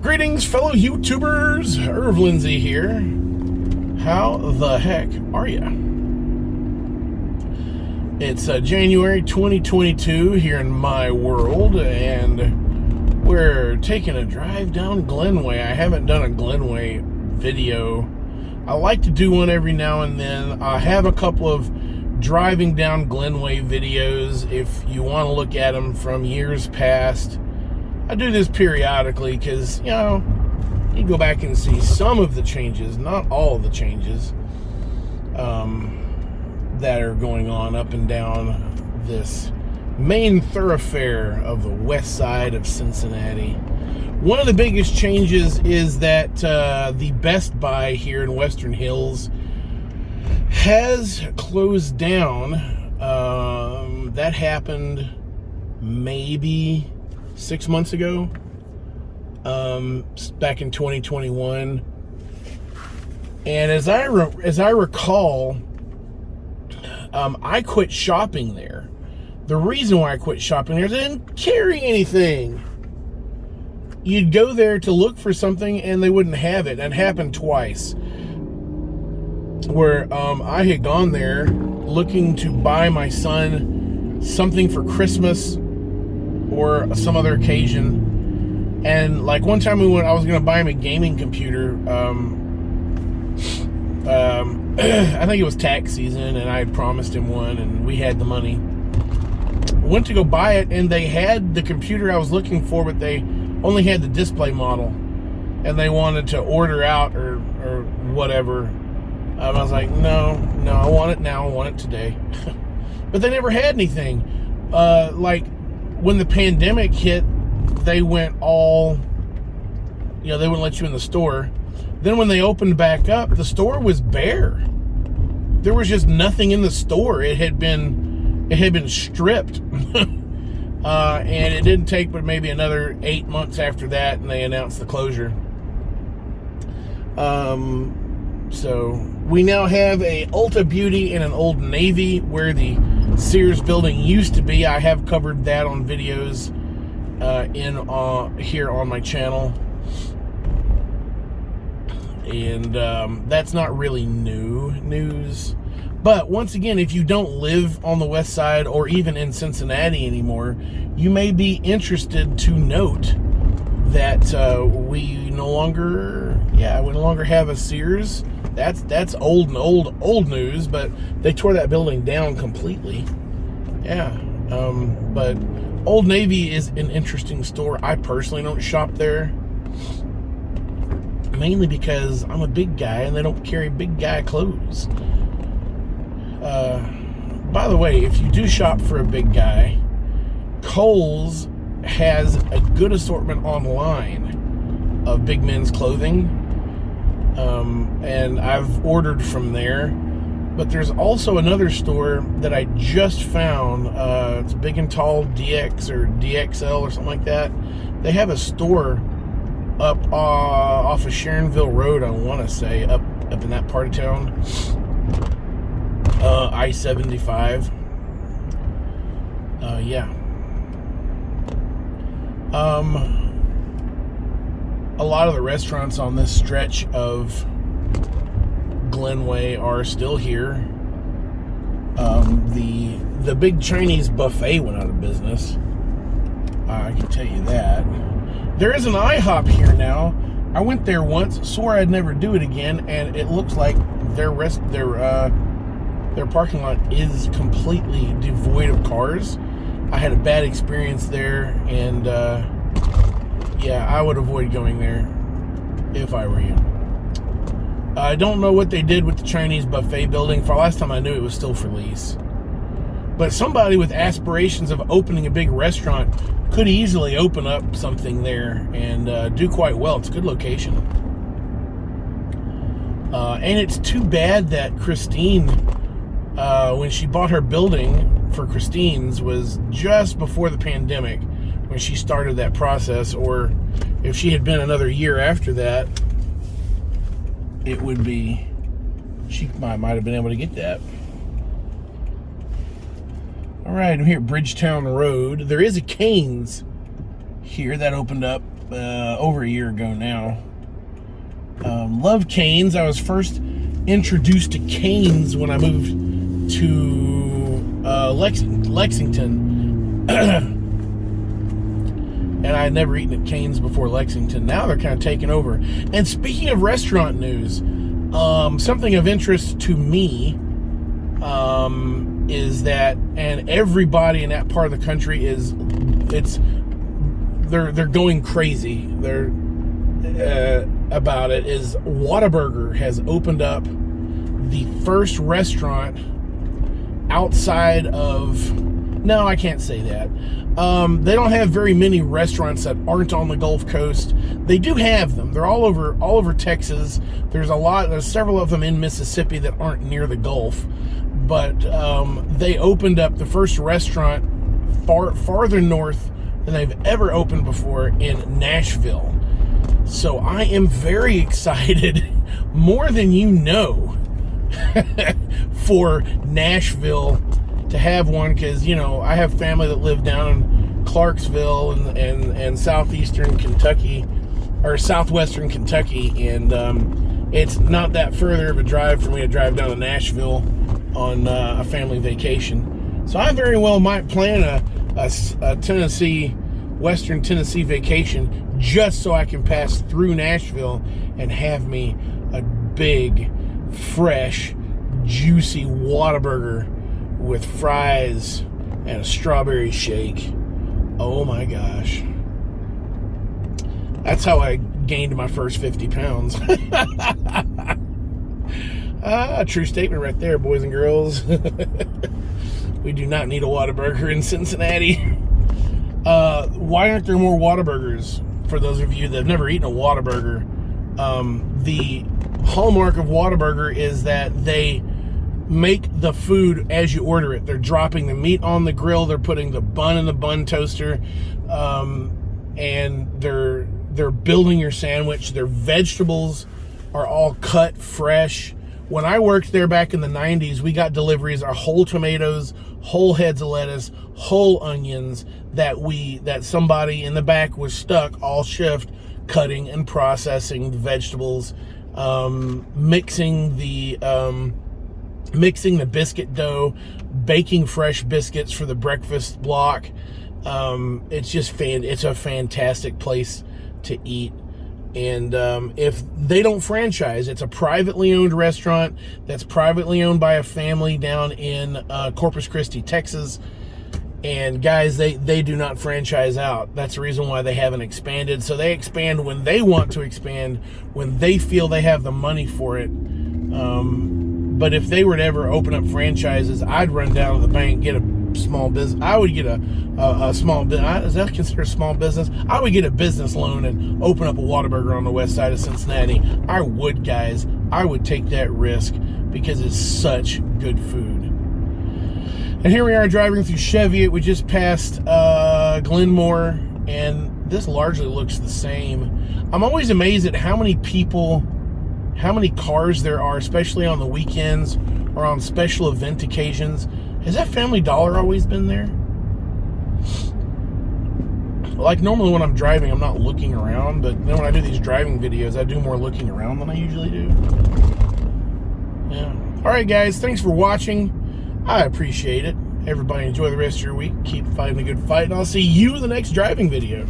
Greetings, fellow YouTubers. Lindsay here. How the heck are ya? It's January 2022 here in my world, and we're taking a drive down Glenway. I haven't done a Glenway video. I like to do one every now and then. I have a couple of driving down Glenway videos if you want to look at them from years past. I do this periodically because, you know, you go back and see some of the changes, not all of the changes that are going on up and down this main thoroughfare of the west side of Cincinnati. One of the biggest changes is that the Best Buy here in Western Hills has closed down. That happened maybe 6 months ago, back in 2021, and as I recall, I quit shopping there. The reason why I quit shopping there is I didn't carry anything. You'd go there to look for something and they wouldn't have it. That happened twice, where I had gone there looking to buy my son something for Christmas or some other occasion, and like one time I was going to buy him a gaming computer. I think it was tax season, and I had promised him one, and we had the money. Went to go buy it, and they had the computer I was looking for, but they only had the display model, and they wanted to order out or whatever. I was like, no, I want it now. I want it today. But they never had anything. Like, when the pandemic hit, they went all, you know, they wouldn't let you in the store. Then when they opened back up, the store was bare. There was just nothing in the store. It had been stripped. And it didn't take but maybe another 8 months after that, and they announced the closure. So we now have a Ulta Beauty and an Old Navy where the Sears building used to be. I have covered that on videos here on my channel, and that's not really new news. But once again, if you don't live on the west side or even in Cincinnati anymore, you may be interested to note that we no longer have a Sears. That's old news, but they tore that building down completely. Yeah, but Old Navy is an interesting store. I personally don't shop there, mainly because I'm a big guy and they don't carry big guy clothes. By the way, if you do shop for a big guy, Kohl's has a good assortment online of big men's clothing, and I've ordered from there. But there's also another store that I just found. It's Big and Tall DX or DXL or something like that. They have a store up off of Sharonville Road, I want to say, up in that part of town. I-75. Yeah. A lot of the restaurants on this stretch of Glenway are still here. The big Chinese buffet went out of business. I can tell you that. There is an IHOP here now. I went there once, swore I'd never do it again, and it looks like their parking lot is completely devoid of cars. I had a bad experience there, and yeah, I would avoid going there if I were you. I don't know what they did with the Chinese buffet building. For last time I knew, it was still for lease. But somebody with aspirations of opening a big restaurant could easily open up something there and do quite well. It's a good location. And it's too bad that Christine, when she bought her building for Christine's, was just before the pandemic when she started that process. Or if she had been another year after that, it would be, she might have been able to get that. All right, I'm here at Bridgetown Road. There is a Cane's here that opened up over a year ago now. Love Cane's. I was first introduced to Cane's when I moved to Lexington. And I had never eaten at Cane's before Lexington. Now they're kind of taking over. And speaking of restaurant news, something of interest to me is that, and everybody in that part of the country they're going crazy. They're about it. Is Whataburger has opened up the first restaurant outside of. No, I can't say that. They don't have very many restaurants that aren't on the Gulf Coast. They do have them. They're all over Texas. There's several of them in Mississippi that aren't near the Gulf. But they opened up the first restaurant farther north than they've ever opened before in Nashville. So I am very excited, more than you know, for Nashville to have one, because, you know, I have family that live down in Clarksville and southeastern Kentucky, or southwestern Kentucky, and it's not that further of a drive for me to drive down to Nashville on a family vacation. So I very well might plan a Tennessee, Western Tennessee vacation just so I can pass through Nashville and have me a big, fresh, juicy Whataburger with fries and a strawberry shake. Oh my gosh. That's how I gained my first 50 pounds. A true statement right there, boys and girls. We do not need a Whataburger in Cincinnati. Why aren't there more Whataburgers? For those of you that have never eaten a Whataburger, the hallmark of Whataburger is that they make the food as you order it. They're dropping the meat on the grill, they're putting the bun in the bun toaster, and they're building your sandwich. Their vegetables are all cut fresh. When I worked there back in the 90s, we got deliveries of whole tomatoes, whole heads of lettuce, whole onions that somebody in the back was stuck all shift cutting and processing the vegetables, mixing the biscuit dough, baking fresh biscuits for the breakfast block. It's a fantastic place to eat. And if they don't franchise, it's a privately owned restaurant that's privately owned by a family down in Corpus Christi, Texas. And guys, they do not franchise out. That's the reason why they haven't expanded. So they expand when they want to expand, when they feel they have the money for it. But if they were to ever open up franchises, I'd run down to the bank, get a small business. I would get a small business. Is that considered a small business? I would get a business loan and open up a Whataburger on the west side of Cincinnati. I would, guys. I would take that risk because it's such good food. And here we are driving through Cheviot. We just passed Glenmore, and this largely looks the same. I'm always amazed at how many people, how many cars there are, especially on the weekends or on special event occasions. Has that Family Dollar always been there? Like, normally when I'm driving, I'm not looking around, but then when I do these driving videos, I do more looking around than I usually do. Yeah. All right, guys, thanks for watching. I appreciate it. Everybody enjoy the rest of your week. Keep fighting a good fight, and I'll see you in the next driving video.